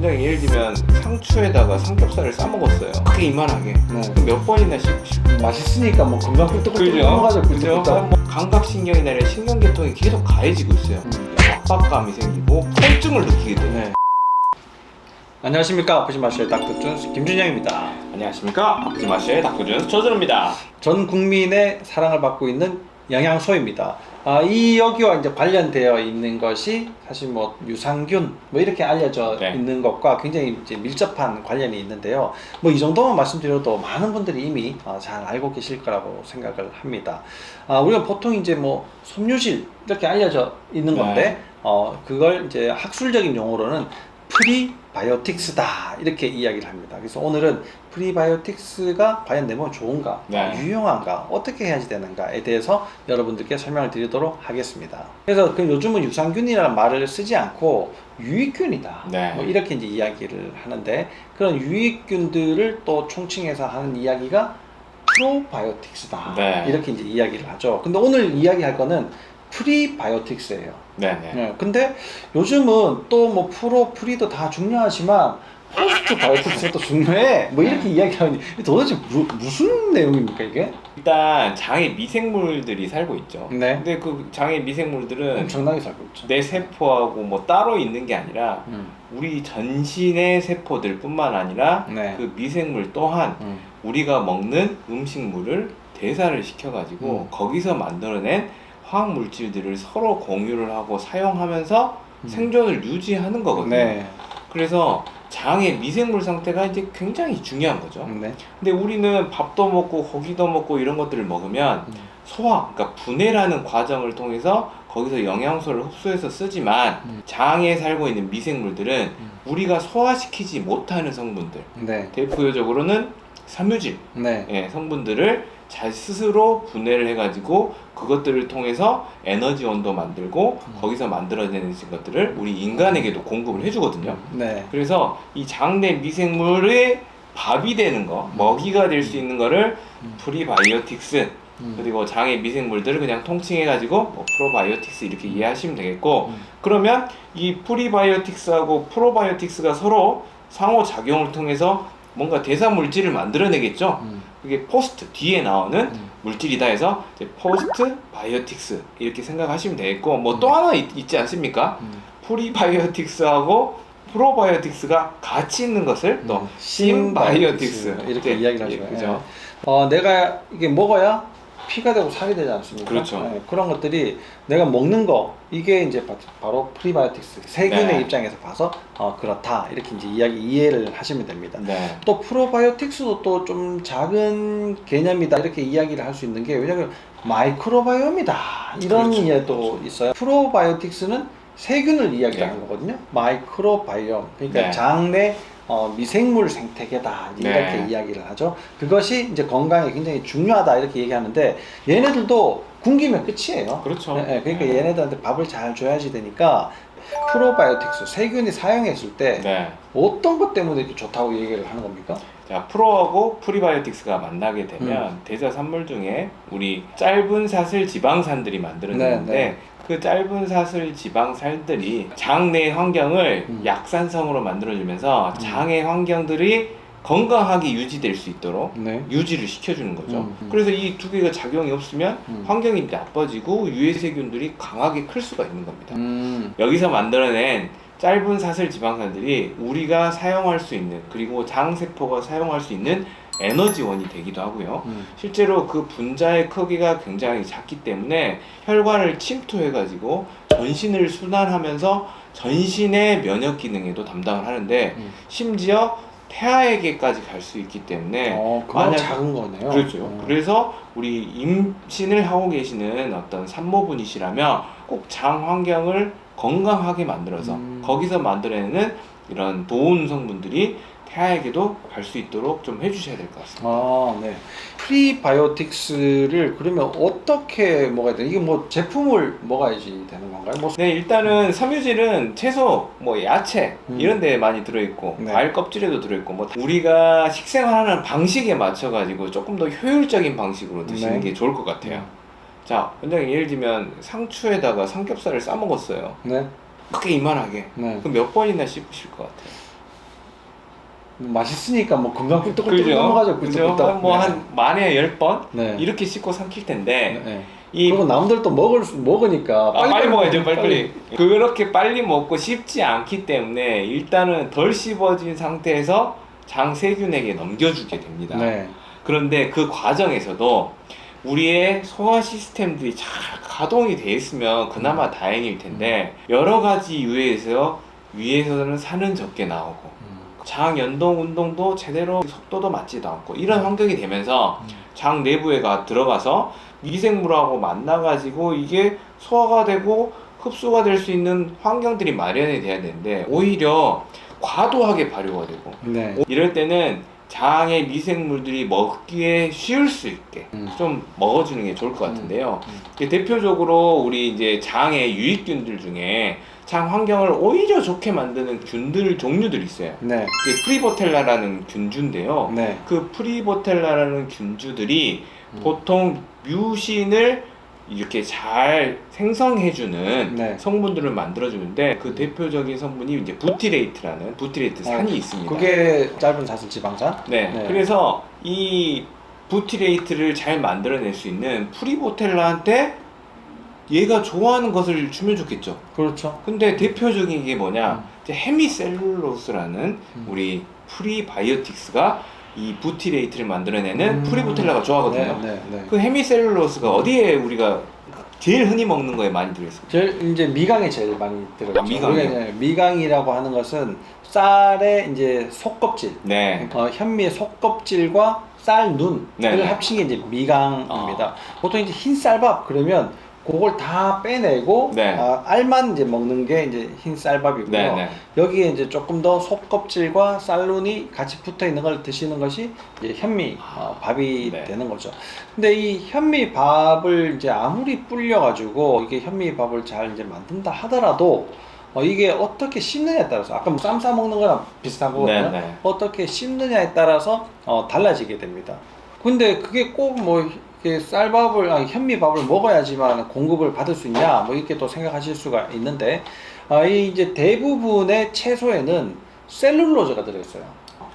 원장님 예를 들면 상추에다가 삼겹살을 싸먹었어요. 크게 이만하게. 그럼 몇 번이나 씹고 싶어요? 맛있으니까 뭐 금방 꿀떡꿀떡 그죠? 넘어가죠. 그죠? 꿀떡꿀떡. 뭐 감각신경이나 이런 신경계통이 계속 가해지고 있어요. 압박감이 생기고 통증을 느끼게 돼요. 네. 안녕하십니까, 아프지 마셔의 닥터준스 김준영입니다. 안녕하십니까, 아프지 마셔의 닥터준스 조준호입니다. 전 국민의 사랑을 받고 있는 영양소입니다. 이 여기와 이제 관련되어 있는 것이 사실 뭐 유산균 뭐 이렇게 알려져 네. 있는 것과 굉장히 이제 밀접한 관련이 있는데요. 뭐 이 정도만 말씀드려도 많은 분들이 이미 잘 알고 계실 거라고 생각을 합니다. 우리가 보통 이제 뭐 섬유질 이렇게 알려져 있는 건데 그걸 이제 학술적인 용어로는 프리바이오틱스다 이렇게 이야기를 합니다. 그래서 오늘은 프리바이오틱스가 과연 내 몸에 좋은가, 유용한가, 어떻게 해야지 되는가에 대해서 여러분들께 설명을 드리도록 하겠습니다. 그래서 요즘은 유산균이라는 말을 쓰지 않고 유익균이다, 뭐 이렇게 이제 이야기를 하는데, 그런 유익균들을 또 총칭해서 하는 이야기가 프로바이오틱스다, 이렇게 이제 이야기를 하죠. 근데 오늘 이야기할 거는 프리바이오틱스예요. 근데 요즘은 또 뭐 프리도 다 중요하지만 포스트 바이오틱스도 중요해, 뭐 이렇게 이야기하니 도대체 무슨 내용입니까 이게? 일단 장에 미생물들이 살고 있죠. 근데 그 장에 미생물들은 엄청나게 살고 있죠. 내 세포하고 뭐 따로 있는 게 아니라 우리 전신의 세포들 뿐만 아니라 그 미생물 또한 우리가 먹는 음식물을 대사를 시켜가지고 거기서 만들어낸 화학 물질들을 서로 공유를 하고 사용하면서 생존을 유지하는 거거든요. 그래서 장의 미생물 상태가 이제 굉장히 중요한 거죠. 근데 우리는 밥도 먹고 고기도 먹고 이런 것들을 먹으면 소화, 그러니까 분해라는 과정을 통해서 거기서 영양소를 흡수해서 쓰지만 장에 살고 있는 미생물들은 우리가 소화시키지 못하는 성분들, 대표적으로는 섬유질 성분들을 잘 스스로 분해를 해가지고 그것들을 통해서 에너지원도 만들고 거기서 만들어내는 것들을 우리 인간에게도 공급을 해주거든요. 그래서 이 장내 미생물의 밥이 되는 거, 먹이가 될 수 있는 거를 프리바이오틱스, 그리고 장의 미생물들을 그냥 통칭해가지고 뭐 프로바이오틱스 이렇게 이해하시면 되겠고, 그러면 이 프리바이오틱스하고 프로바이오틱스가 서로 상호작용을 통해서 뭔가 대사 물질을 만들어내겠죠. 그게 포스트 뒤에 나오는 물질이다 해서 이제 포스트 바이오틱스 이렇게 생각하시면 되겠고, 뭐 또 하나 있지 않습니까? 프리바이오틱스하고 프로바이오틱스가 같이 있는 것을 또 심바이오틱스 이렇게 이야기를 하죠. 그죠? 내가 이게 먹어야 피가 되고 살이 되지 않습니까? 그렇죠. 그런 것들이 내가 먹는 거, 이게 이제 바로 프리바이오틱스, 세균의 입장에서 봐서 그렇다 이렇게 이제 이해를 하시면 됩니다. 또 프로바이오틱스도 또 좀 작은 개념이다 이렇게 이야기를 할 수 있는 게, 왜냐하면 마이크로바이옴이다 이런 이해도 있어요. 프로바이오틱스는 세균을 이야기하는 거거든요. 마이크로바이옴, 그러니까 장내 미생물 생태계다 이렇게 이야기를 하죠. 그것이 이제 건강에 굉장히 중요하다 이렇게 얘기하는데, 얘네들도 굶기면 끝이에요. 그러니까 얘네들한테 밥을 잘 줘야지 되니까 프로바이오틱스, 세균이 사용했을 때 어떤 것 때문에 이렇게 좋다고 얘기를 하는 겁니까? 자, 프로하고 프리바이오틱스가 만나게 되면 대사 산물 중에 우리 짧은 사슬 지방산들이 만들어지는데 그 짧은 사슬 지방살들이 장내 환경을 약산성으로 만들어주면서 장의 환경들이 건강하게 유지될 수 있도록 유지를 시켜주는 거죠. 그래서 이 두 개가 작용이 없으면 환경이 나빠지고 유해세균들이 강하게 클 수가 있는 겁니다. 여기서 만들어낸 짧은 사슬 지방산들이 우리가 사용할 수 있는, 그리고 장세포가 사용할 수 있는 에너지원이 되기도 하고요. 실제로 그 분자의 크기가 굉장히 작기 때문에 혈관을 침투해가지고 전신을 순환하면서 전신의 면역 기능에도 담당을 하는데, 심지어 태아에게까지 갈 수 있기 때문에 그건 작은 거네요. 그렇죠. 그래서 우리 임신을 하고 계시는 어떤 산모분이시라면 꼭 장 환경을 건강하게 만들어서 거기서 만들어내는 이런 좋은 성분들이 태아에게도 갈 수 있도록 좀 해주셔야 될 것 같습니다. 프리바이오틱스를 그러면 어떻게 먹어야 돼요? 이게 뭐 제품을 먹어야지 되는 건가요? 일단은 섬유질은 채소, 뭐 야채 이런 데에 많이 들어있고 과일 껍질에도 들어있고, 뭐 우리가 식생활하는 방식에 맞춰가지고 조금 더 효율적인 방식으로 드시는 게 좋을 것 같아요. 자, 원장님 예를 들면 상추에다가 삼겹살을 싸먹었어요. 크게 이만하게. 그럼 몇 번이나 씹으실 것 같아요? 맛있으니까 뭐 건강 꿀떡꿀떡 그죠? 넘어가죠. 그죠? 꿀떡꿀떡. 뭐 한 만에 10번 네. 이렇게 씻고 삼킬 텐데 네. 이 그리고 남들도 먹으니까 빨리 먹어야죠. 빨리. 그렇게 빨리 먹고 씹지 않기 때문에 일단은 덜 씹어진 상태에서 장 세균에게 넘겨주게 됩니다. 네. 그런데 그 과정에서도 우리의 소화 시스템들이 잘 가동이 돼 있으면 그나마 다행일 텐데 여러 가지 위에서는 산은 적게 나오고 장 연동 운동도 제대로 속도도 맞지도 않고 이런 환경이 되면서 장 내부에 들어가서 미생물하고 만나가지고 이게 소화가 되고 흡수가 될 수 있는 환경들이 마련이 돼야 되는데 오히려 과도하게 발효가 되고 네. 이럴 때는 장의 미생물들이 먹기에 쉬울 수 있게 좀 먹어주는 게 좋을 것 같은데요. 대표적으로 우리 이제 장의 유익균들 중에 장 환경을 오히려 좋게 만드는 균들 종류들이 있어요. 네. 프리보텔라라는 균주인데요. 네. 그 프리보텔라라는 균주들이 보통 뮤신을 이렇게 잘 생성해주는 네. 성분들을 만들어주는데 그 대표적인 성분이 이제 부티레이트 산이 있습니다. 그게 짧은 사슬지방산? 네. 네. 그래서 이 부티레이트를 잘 만들어낼 수 있는 프리보텔라한테 얘가 좋아하는 것을 주면 좋겠죠. 그렇죠. 근데 대표적인 게 뭐냐? 이제 헤미셀룰로스라는 우리 프리바이오틱스가 이 부티레이트를 만들어내는 프리보텔라가 좋아하거든요. 네. 그 헤미셀룰로스가 어디에 우리가 제일 흔히 먹는 거에 많이 들어있습니다. 제일 이제 미강에 제일 많이 들어있죠. 미강이요? 미강이라고 하는 것은 쌀의 이제 속껍질, 네. 현미의 속껍질과 쌀 눈을 네. 합친 게 이제 미강입니다. 보통 이제 흰 쌀밥 그러면 그걸 다 빼내고 네. 알만 이제 먹는 게 이제 흰 쌀밥이고요. 네. 여기에 이제 조금 더 속껍질과 쌀눈이 같이 붙어 있는 걸 드시는 것이 이제 현미 밥이 네. 되는 거죠. 근데 이 현미 밥을 이제 아무리 불려가지고 이게 현미 밥을 잘 이제 만든다 하더라도 이게 어떻게 씹느냐에 따라서 아까 뭐 쌈 싸 먹는 거랑 비슷한 거거든요. 네. 어떻게 씹느냐에 따라서 달라지게 됩니다. 근데 그게 꼭 뭐 쌀밥을 현미밥을 먹어야지만 공급을 받을 수 있냐 뭐 이렇게 또 생각하실 수가 있는데 이 이제 대부분의 채소에는 셀룰로즈가 들어있어요.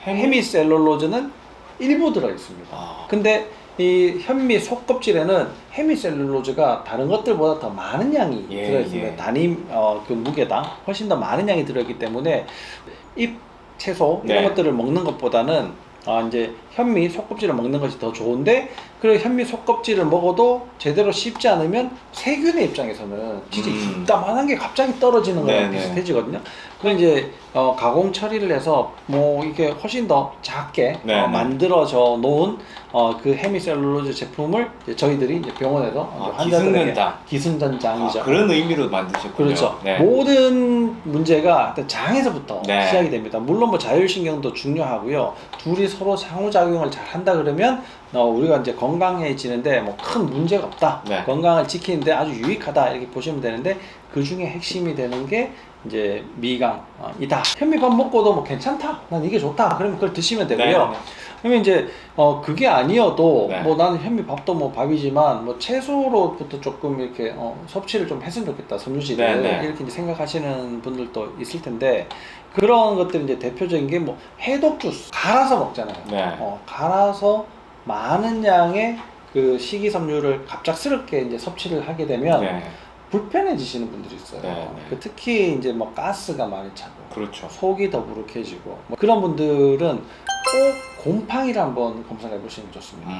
헤미셀룰로즈는 일부 들어있습니다. 근데 이 현미 속껍질에는 헤미셀룰로즈가 다른 것들보다 더 많은 양이 들어있습니다. 단위 그 무게당 훨씬 더 많은 양이 들어있기 때문에 잎 채소 이런 것들을 먹는 것보다는 이제 현미 속껍질을 먹는 것이 더 좋은데 그리고 현미 속껍질을 먹어도 제대로 씹지 않으면 세균의 입장에서는 진짜 이따만한 게 갑자기 떨어지는 거랑 비슷해지거든요. 그럼 이제 가공 처리를 해서 뭐 이게 훨씬 더 작게 만들어져 놓은 그 헤미셀룰로즈 제품을 이제 저희들이 이제 병원에서 환자들에게 기승전장이죠. 그런 의미로 만드셨군요. 그렇죠. 모든 문제가 일단 장에서부터 시작이 됩니다. 물론 뭐 자율신경도 중요하고요. 둘이 서로 상호작용을 잘 한다 그러면 우리가 이제 건강해지는데 뭐 큰 문제가 없다. 건강을 지키는데 아주 유익하다 이렇게 보시면 되는데 그 중에 핵심이 되는 게 이제 미강이다. 현미밥 먹고도 뭐 괜찮다. 난 이게 좋다. 그러면 그걸 드시면 되고요. 그러면 이제 그게 아니어도 뭐 나는 현미밥도 뭐 밥이지만 뭐 채소로부터 조금 이렇게 섭취를 좀 했으면 좋겠다. 섬유질을 이렇게 이제 생각하시는 분들도 있을 텐데 그런 것들이 이제 대표적인 게 뭐 해독 주스 갈아서 먹잖아요. 갈아서 많은 양의 그 식이섬유를 갑작스럽게 이제 섭취를 하게 되면 불편해지시는 분들이 있어요. 특히 이제 뭐 가스가 많이 차고, 그렇죠. 속이 더부룩해지고 뭐 그런 분들은 꼭 곰팡이를 한번 검사해 보시는 게 좋습니다.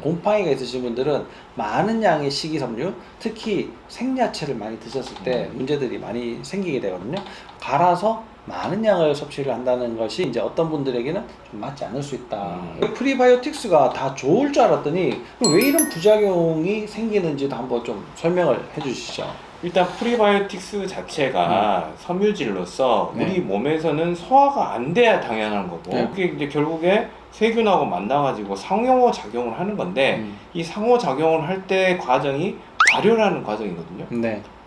곰팡이가 있으신 분들은 많은 양의 식이섬유, 특히 생야채를 많이 드셨을 때 문제들이 많이 생기게 되거든요. 갈아서 많은 양을 섭취를 한다는 것이 이제 어떤 분들에게는 좀 맞지 않을 수 있다. 프리바이오틱스가 다 좋을 줄 알았더니 왜 이런 부작용이 생기는지도 한번 좀 설명을 해주시죠. 일단 프리바이오틱스 자체가 섬유질로서 우리 몸에서는 소화가 안 돼야 당연한 거고 그게 이제 결국에 세균하고 만나가지고 상호 작용을 하는 건데 이 상호 작용을 할 때 과정이 발효라는 과정이거든요.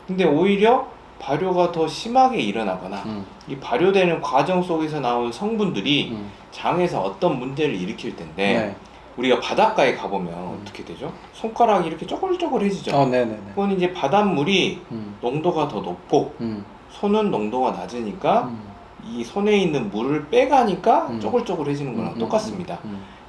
근데 오히려 발효가 더 심하게 일어나거나 이 발효되는 과정 속에서 나온 성분들이 장에서 어떤 문제를 일으킬 텐데 우리가 바닷가에 가보면 어떻게 되죠? 손가락이 이렇게 쪼글쪼글해지죠. 그건 이제 바닷물이 농도가 더 높고 손은 농도가 낮으니까 이 손에 있는 물을 빼가니까 쪼글쪼글해지는 거랑 똑같습니다.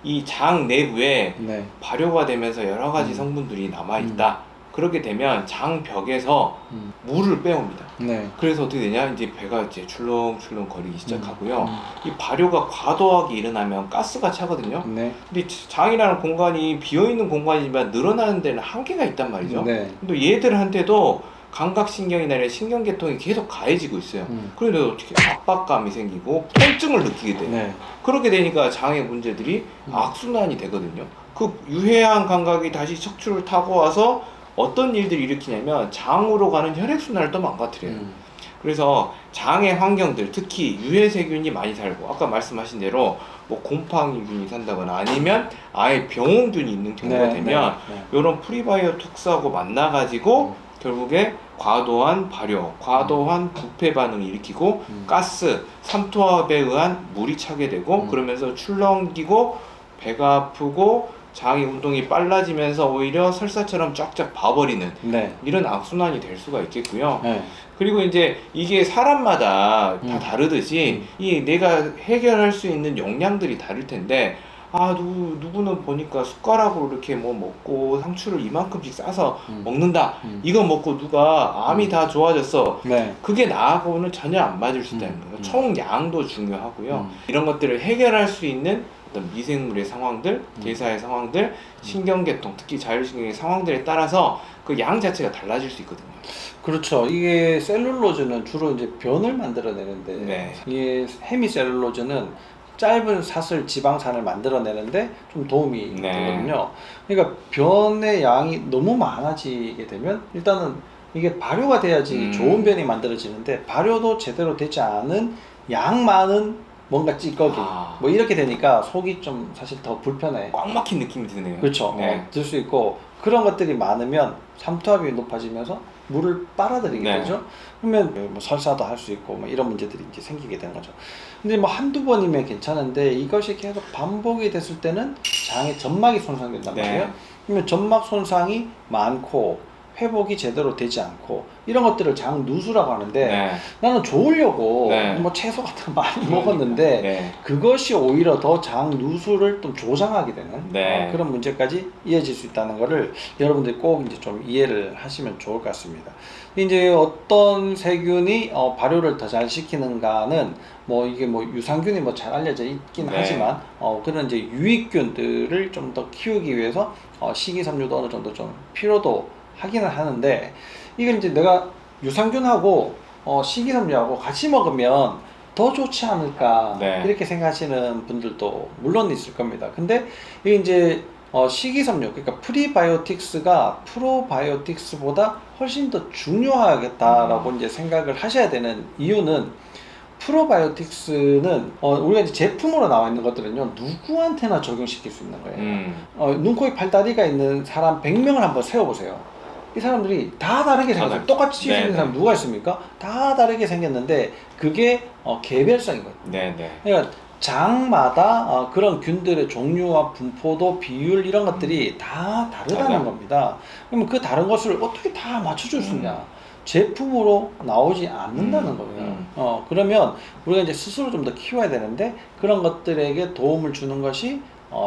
이 장 내부에 네. 발효가 되면서 여러 가지 성분들이 남아있다. 그렇게 되면 장벽에서 물을 빼옵니다. 네. 그래서 어떻게 되냐? 이제 배가 이제 출렁출렁 거리기 시작하고요. 이 발효가 과도하게 일어나면 가스가 차거든요. 네. 근데 장이라는 공간이 비어있는 공간이지만 늘어나는 데는 한계가 있단 말이죠. 네. 근데 얘들한테도 감각신경이나 이런 신경계통이 계속 가해지고 있어요. 그런데 어떻게 압박감이 생기고 통증을 느끼게 돼요. 네. 그렇게 되니까 장의 문제들이 악순환이 되거든요. 그 유해한 감각이 다시 척추를 타고 와서 어떤 일들을 일으키냐면 장으로 가는 혈액순환을 또 망가뜨려요. 그래서 장의 환경들, 특히 유해세균이 많이 살고 아까 말씀하신 대로 뭐 곰팡이균이 산다거나 아니면 아예 병원균이 있는 경우가 되면 이런 프리바이오틱스하고 만나가지고 결국에 과도한 발효, 과도한 부패 반응을 일으키고 가스, 삼투압에 의한 물이 차게 되고 그러면서 출렁이고 배가 아프고 장의 운동이 빨라지면서 오히려 설사처럼 쫙쫙 봐버리는 이런 악순환이 될 수가 있겠고요. 그리고 이제 이게 사람마다 다 다르듯이 이 내가 해결할 수 있는 용량들이 다를 텐데 누구는 보니까 숟가락으로 이렇게 뭐 먹고 상추를 이만큼씩 싸서 먹는다. 이거 먹고 누가 암이 다 좋아졌어. 그게 나하고는 전혀 안 맞을 수 있다는 거예요. 총량도 중요하고요. 이런 것들을 해결할 수 있는 어떤 미생물의 상황들, 대사의 상황들, 신경계통, 특히 자율신경의 상황들에 따라서 그 양 자체가 달라질 수 있거든요. 그렇죠. 이게 셀룰로즈는 주로 이제 변을 만들어내는데 이게 헤미셀룰로즈는 짧은 사슬 지방산을 만들어내는데 좀 도움이 되거든요. 그러니까 변의 양이 너무 많아지게 되면 일단은 이게 발효가 돼야지 좋은 변이 만들어지는데 발효도 제대로 되지 않은 양 많은 뭔가 찌꺼기 뭐 이렇게 되니까 속이 좀 사실 더 불편해. 꽉 막힌 느낌이 드네요. 그렇죠. 들 수 있고 그런 것들이 많으면 삼투압이 높아지면서 물을 빨아들이게 되죠. 그러면 뭐 설사도 할 수 있고 뭐 이런 문제들이 이제 생기게 되는 거죠. 근데 뭐 한두 번이면 괜찮은데 이것이 계속 반복이 됐을 때는 장의 점막이 손상된단 말이에요. 그러면 점막 손상이 많고 회복이 제대로 되지 않고 이런 것들을 장 누수라고 하는데 나는 좋으려고 뭐 채소 같은 거 많이 먹었는데 그것이 오히려 더 장 누수를 좀 조장하게 되는 그런 문제까지 이어질 수 있다는 거를 여러분들이 꼭 이제 좀 이해를 하시면 좋을 것 같습니다. 이제 어떤 세균이 발효를 더 잘 시키는가는 뭐 이게 뭐 유산균이 뭐 잘 알려져 있긴 하지만 그런 이제 유익균들을 좀 더 키우기 위해서 식이섬유도 어느 정도 좀 필요도 하기는 하는데 이건 이제 내가 유산균하고 식이섬유하고 같이 먹으면 더 좋지 않을까 이렇게 생각하시는 분들도 물론 있을 겁니다. 근데 이게 이제 식이섬유 그러니까 프리바이오틱스가 프로바이오틱스보다 훨씬 더 중요하겠다라고 이제 생각을 하셔야 되는 이유는 프로바이오틱스는 우리가 이제 제품으로 나와 있는 것들은요 누구한테나 적용시킬 수 있는 거예요. 눈, 코, 입, 팔다리가 있는 사람 100명을 한번 세워보세요. 이 사람들이 다 다르게 생겼어요. 똑같이 생긴 사람 누가 있습니까? 다 다르게 생겼는데 그게 개별성이거든요. 그러니까 장마다 그런 균들의 종류와 분포도 비율 이런 것들이 다 다르다는 겁니다. 그러면 그 다른 것을 어떻게 다 맞춰줄 수 있냐? 제품으로 나오지 않는다는 거예요. 그러면 우리가 이제 스스로 좀 더 키워야 되는데 그런 것들에게 도움을 주는 것이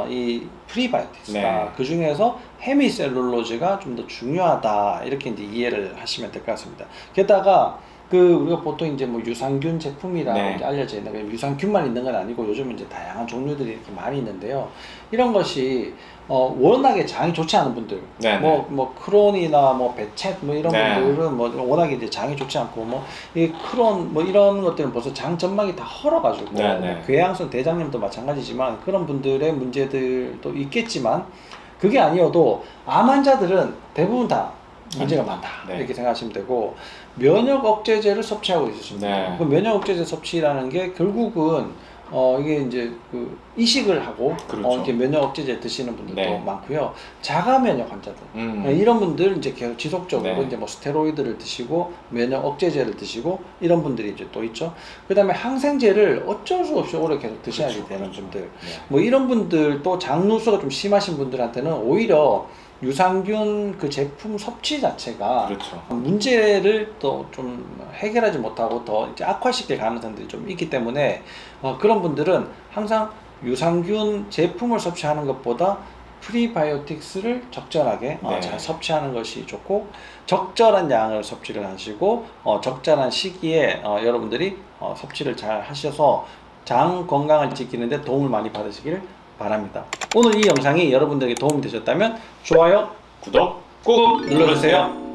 이 프리바이오틱스다. 그 중에서 헤미셀룰로즈가 좀 더 중요하다. 이렇게 이제 이해를 하시면 될 것 같습니다. 게다가 우리가 보통 이제 뭐 유산균 제품이라고 이제 알려져 있는 유산균만 있는 건 아니고 요즘 이제 다양한 종류들이 이렇게 많이 있는데요. 이런 것이 워낙에 장이 좋지 않은 분들, 뭐 크론이나 뭐 배챗 뭐 이런 분들은 뭐 워낙에 이제 장이 좋지 않고 뭐 이 크론 뭐 이런 것들은 벌써 장 점막이 다 헐어가지고 뭐 궤양성 대장염도 마찬가지지만 그런 분들의 문제들도 있겠지만 그게 아니어도 암 환자들은 대부분 다 문제가 많다 이렇게 생각하시면 되고 면역 억제제를 섭취하고 있으십니다. 그 면역 억제제 섭취라는 게 결국은 이게 이제 그 이식을 하고 이렇게 면역 억제제 드시는 분들도 많고요. 자가 면역 환자들 이런 분들 이제 계속 지속적으로 이제 뭐 스테로이드를 드시고 면역 억제제를 드시고 이런 분들이 이제 또 있죠. 그다음에 항생제를 어쩔 수 없이 오래 계속 드셔야 되는 분들 뭐 이런 분들도 장누수가 좀 심하신 분들한테는 오히려 유산균 그 제품 섭취 자체가 그렇죠. 문제를 또 좀 해결하지 못하고 더 이제 악화시킬 가능성들이 좀 있기 때문에 그런 분들은 항상 유산균 제품을 섭취하는 것보다 프리바이오틱스를 적절하게 잘 섭취하는 것이 좋고, 적절한 양을 섭취를 하시고 적절한 시기에 여러분들이 섭취를 잘 하셔서 장 건강을 지키는데 도움을 많이 받으시길 바랍니다. 오늘 이 영상이 여러분들에게 도움이 되셨다면 좋아요, 구독 꼭 눌러주세요.